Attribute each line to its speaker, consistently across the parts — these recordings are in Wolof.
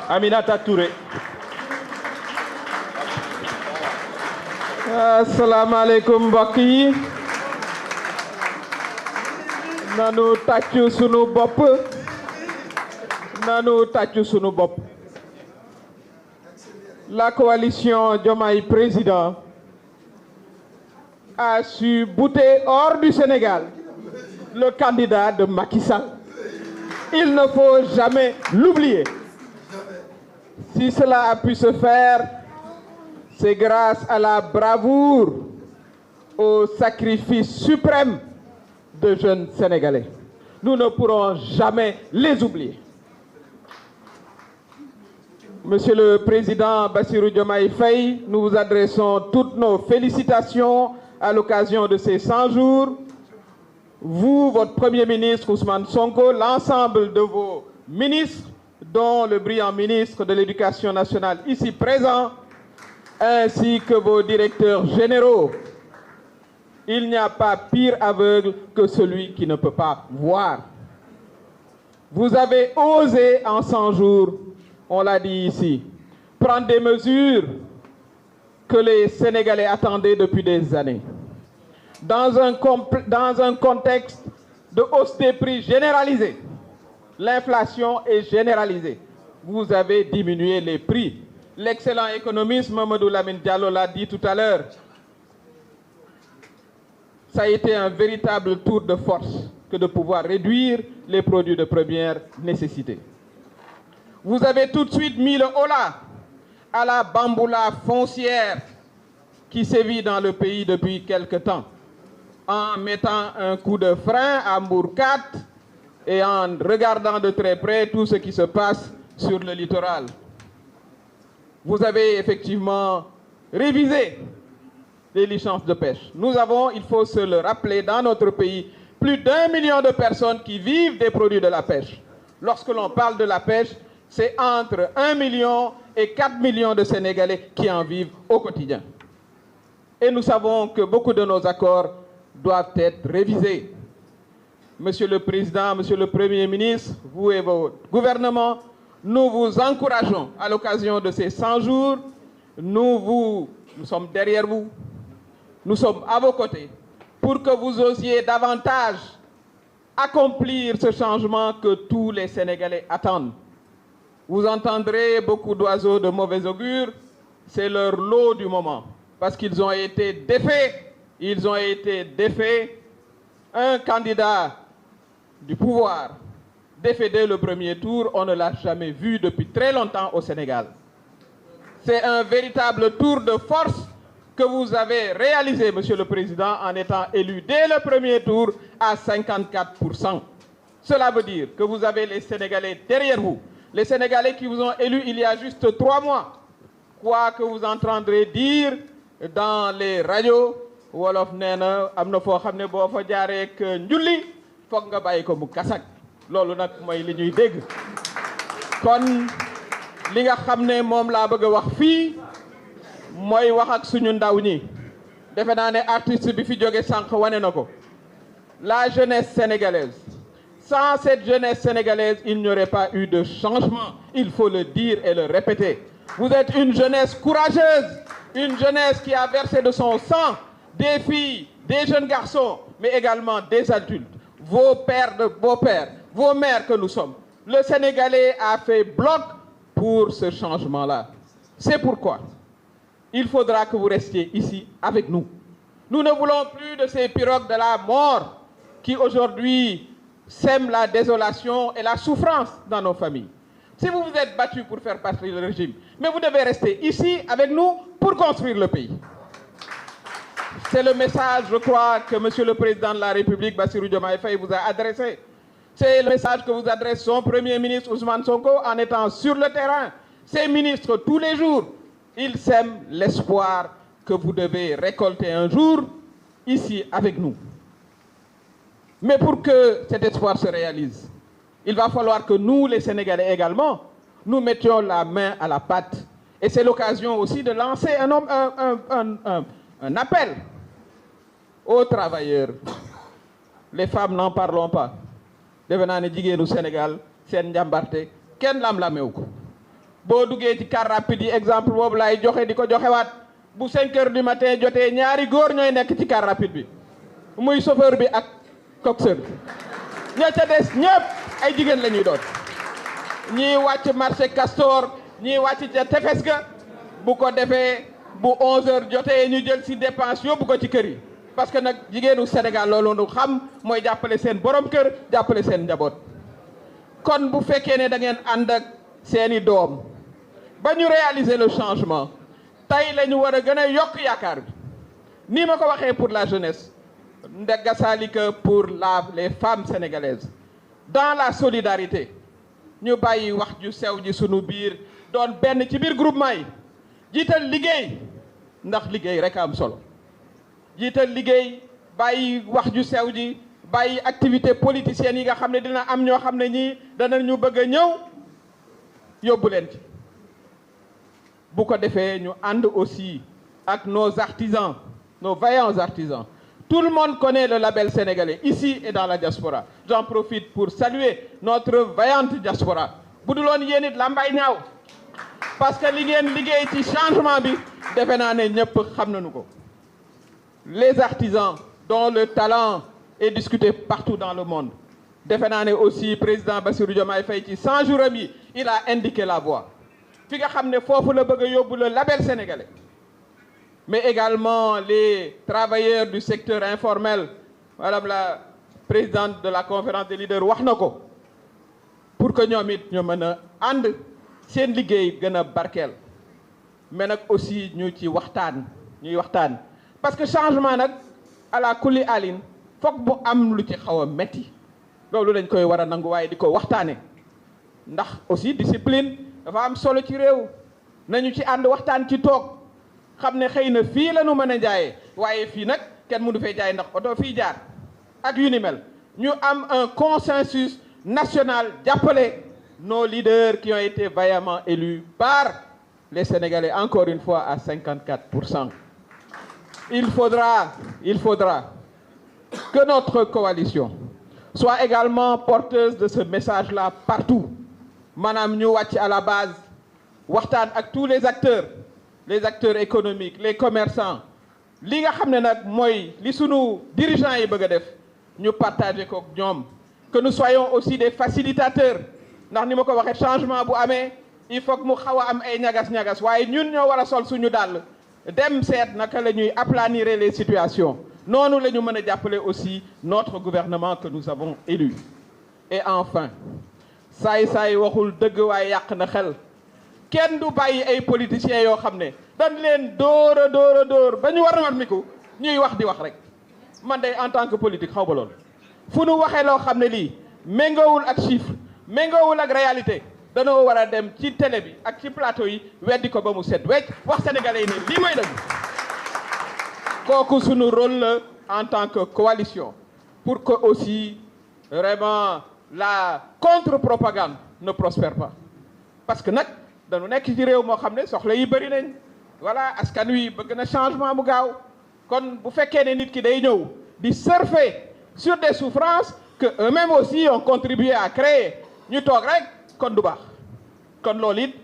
Speaker 1: Aminata Touré. Assalamu alaikum mbokk yi. Nanu tàccu sunu bopp. Nanu tàccu sunu bopp. La coalition Diomaye Président a su bouter hors du Sénégal le candidat de Macky Sall. Il ne faut jamais l'oublier. Si cela a pu se faire, c'est grâce à la bravoure, au sacrifice suprême de jeunes Sénégalais. Nous ne pourrons jamais les oublier. Monsieur le Président Bassirou Diomaye Faye, nous vous adressons toutes nos félicitations à l'occasion de ces 100 jours. Vous, votre Premier ministre Ousmane Sonko, l'ensemble de vos ministres, dont le brillant ministre de l'Éducation nationale ici présent, ainsi que vos directeurs généraux. Il n'y a pas pire aveugle que celui qui ne peut pas voir. Vous avez osé en 100 jours, on l'a dit ici, prendre des mesures que les Sénégalais attendaient depuis des années. Dans un contexte de hausse des prix généralisée, l'inflation est généralisée. Vous avez diminué les prix. L'excellent économiste Mamadou Lamine Diallo l'a dit tout à l'heure. Ça a été un véritable tour de force que de pouvoir réduire les produits de première nécessité. Vous avez tout de suite mis le holà à la bamboula foncière qui sévit dans le pays depuis quelque temps, en mettant un coup de frein à Mbour 4 et en regardant de très près tout ce qui se passe sur le littoral. Vous avez effectivement révisé les licences de pêche. Nous avons, il faut se le rappeler, dans notre pays, plus d'1 million de personnes qui vivent des produits de la pêche. Lorsque l'on parle de la pêche, c'est entre 1 million et 4 millions de Sénégalais qui en vivent au quotidien. Et nous savons que beaucoup de nos accords doivent être révisés. Monsieur le Président, Monsieur le Premier ministre, vous et votre gouvernement, nous vous encourageons à l'occasion de ces 100 jours. Nous sommes derrière vous, nous sommes à vos côtés pour que vous osiez davantage accomplir ce changement que tous les Sénégalais attendent. Vous entendrez beaucoup d'oiseaux de mauvais augure, c'est leur lot du moment, parce qu'ils ont été défaits. Ils ont été défaits. Un candidat du pouvoir défait dès le premier tour, on ne l'a jamais vu depuis très longtemps au Sénégal. C'est un véritable tour de force que vous avez réalisé, Monsieur le Président, en étant élu dès le premier tour à 54%. Cela veut dire que vous avez les Sénégalais derrière vous. Les Sénégalais qui vous ont élu il y a juste 3 mois. Quoi que vous entendrez dire dans les radios, wolof nee na am na foo xam ne boo fa jaaree ak njulli foog nga bàyyi ko mu kasak loolu nag mooy li ñuy dégg. Kon li nga xam ne moom laa bëgg a wax fii mooy wax ak suñu ndaw ñi. Defe naa ne artiste bi fi jóge sànq wane na ko. La jeunesse sénégalaise. Sans cette jeunesse sénégalaise, il n'y aurait pas eu de changement. Il faut le dire et le répéter. Vous êtes une jeunesse courageuse, une jeunesse qui a versé de son sang, des filles, des jeunes garçons, mais également des adultes, vos pères de beaux-pères, vos mères que nous sommes. Le Sénégalais a fait bloc pour ce changement-là. C'est pourquoi il faudra que vous restiez ici avec nous. Nous ne voulons plus de ces pirogues de la mort qui aujourd'hui sèment la désolation et la souffrance dans nos familles. Si vous vous êtes battus pour faire partie du régime, mais vous devez rester ici avec nous pour construire le pays. C'est le message, je crois, que Monsieur le Président de la République, Bassirou Diomaye Faye, vous a adressé. C'est le message que vous adresse son Premier ministre Ousmane Sonko en étant sur le terrain. Ces ministres, tous les jours, ils sèment l'espoir que vous devez récolter un jour ici avec nous. Mais pour que cet espoir se réalise, il va falloir que nous, les Sénégalais également, nous mettions la main à la pâte. Et c'est l'occasion aussi de lancer un appel aux travailleurs. Les femmes n'en parlons pas. Defe naa ne jigéenu Sénégal seen njàmbarte kenn lam-lamewu ko boo duggee ci car rapide yi exemple boobu laay joxe di ko joxewaat bu 5 heures du matin jotee ñaari góor ñooy nekk ci car rapide bi muy chauffeur bi ak coxeur bi ña ca des ñëpp ay jigéen la ñuy doon ñii wàcc marché Castor ñii wàcc ca tefes ga bu ko defee bu 11 heures jotee ñu jël ci dépense yóbbu ko ci kër yi parce que nag jigéenu Sénégal loolu nu xam mooy jàppale seen borom kër jàppale seen njaboot kon bu fekkee ne da ngeen ànd ak seeni doom ba ñu réaliser le changement tey la ñu war a gën a yokk yaakaar bi ni ma ko waxee pour la jeunesse ndegga saalika pour les femmes sénégalaises dans la solidarité ñu bàyyi wax ju sew ji sunu biir doon benn ci biir groupement yi jiital liggéey ndax liggéey rek am solo jiital liggéey bàyyi wax ju sew ji bàyyi activité politicienne yi nga xam ne dina am ñoo xam ne ñii danañu bëgg a ñëw yóbbu leen ci bu ko defee ñu ànd aussi ak nos artisans nos vaillants artisans. Tout le monde connaît le label sénégalais ici et dans la diaspora. J'en profite pour saluer notre vaillante diaspora bu dul woon yéen it lambay ñaaw parce que li ngeen liggéey ci changement bi defe naa ne ñëpp xam nañu ko. Les artisans dont le talent est discuté partout dans le monde defe naa ne aussi président Bassirou Diomaye Faye ci 100 jours am yi il a indiqué la voie fi nga xam ne foofu la bëgg a yóbbu le label sénégalais. Mais également les travailleurs du secteur informel madame la présidente de la conférence des leaders wax na ko pour que ñoom it ñu mën a ànd seen liggéey gën a barkeel mais nag aussi ñu ci ñuy waxtaan parce que changement nag ala kulli alin foog bu am lu ci xaw a metti loolu dañ koy war a nangu waaye di ko waxtaane ndax aussi discipline dafa am solo ci réew nañu ci ànd waxtaan ci toog xam ne xëy na fii la ñu mën a jaayee waaye fii nag kenn mënu fay jaay ndax oto fii jaar ak yu ni mel ñu am un consensus national jàppale nos leaders qui ont été vaillamment élus par les Sénégalais encore une fois à 54%. Il faudra que notre coalition soit également porteuse de ce message-là partout maanaam ñu wàcc à la base waxtaan ak tous les acteurs économiques les commerçants li nga xam ne nag mooy li sunu dirigeants yi bëgg a def ñu partager ko ak ñoom que nous soyons aussi des facilitateurs ndax ni ma ko waxee changement bu amee il faut que mu xaw a am ay ñagas-ñagas waaye ñun ñoo war a sol suñu dàll dem seet naka la ñuy aplanir les situations noonu la ñu mën a jàppale aussi notre gouvernement que nous avons élu. Et enfin saay waxul dëgg waaye yàq na xel kenn du bàyyi ay politiciens yoo xam ne dañ leen dóor ba ñu war a mat miku ñuy wax di wax rek man de en tant que politique xaw ba loolu fu nu waxee loo xam ne lii méngoowul ak chiffre méngoowul ak réalité danoo war a dem ci télé bi ak ci plateau yi weddi ko ba mu set wecc wax sénégalais yi ne lii mooy dëgg kooku sunu rôle la en tant que coalition pour que aussi vraiment la contre-propagande ne prospère pas parce que nag dañu nekk ci réew moo xam ne soxla yi bëri nañ voilà askan wi bëgg na changement bu gaaw kon bu fekkee ne nit ki day ñëw di surfer sur des souffrances que eux-mêmes aussi ont contribué à créer ñu toog rek kon du baax kon loolu it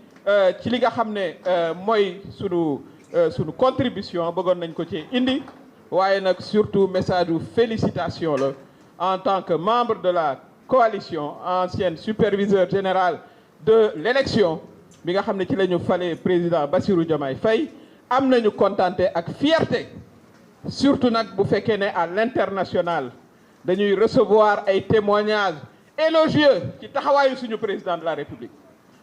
Speaker 1: ci li nga xam ne mooy sunu contribution bëggoon nañ ko ci indi waaye nag surtout message de félicitation la en tant que membre de la coalition ancien superviseur général de l'élection bi nga xam ne ci la ñu falee président Bassirou Diomaye Faye am nañu contenté ak fierté surtout nag bu fekkee ne à l'international dañuy recevoir ay témoignages élogieux ci taxawaayu suñu président de la République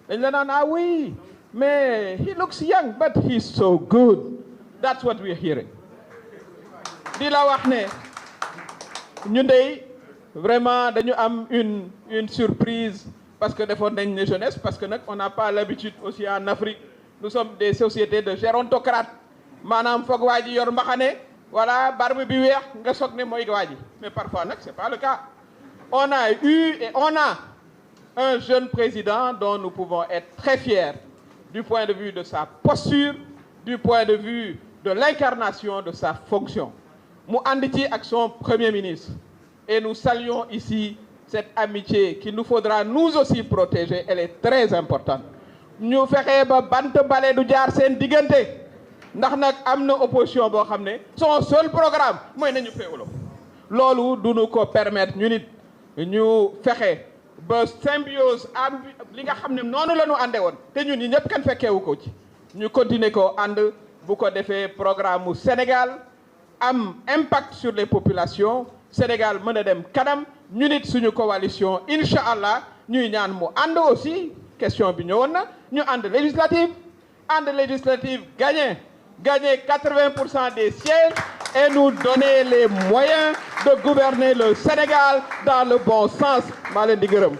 Speaker 1: dañ la naan oui mais he looks young but he's so good that's what we're hearing di la wax ne ñu dey vraiment dañu am une surprise parce que defoon nañ ne jeunesse parce que nag on n'a pas l'habitude aussi en Afrique nous sommes des sociétés de gérontocrates maanaam foog waa ji yor mbaxane voilà barbe bi weex nga soog ne mooy waa ji mais parfois nag c'est pas le cas on a eu et on a un jeune président dont nous pouvons être très fiers du point de vue de sa posture du point de vue de l'incarnation de sa fonction mu ànd ci ak son premier ministre et nous saluons ici cette amitié qu'il nous faudra nous aussi protéger elle est très importante ñu fexe ba bant bale du jaar seen diggante ndax nag am na opposition boo xam ne son seul programme mooy nañu féewaloo loolu duñu ko permettre ñu nit ñu fexe ba symbiose am li nga xam ne noonu la ñu ànde woon te ñun ñi ñëpp kan fekkeewu ko ci ñu continuer ko ànd bu ko defee programme mu Sénégal am impact sur les populations Sénégal mën a dem kanam ñu nit suñu coalition incha allah ñuy ñaan mu ànd aussi question bi ñëwoon na ñu ànd législative gagner 80% des sièges et nous donner les moyens de gouverner le Sénégal dans le bon sens maa leen di gërëm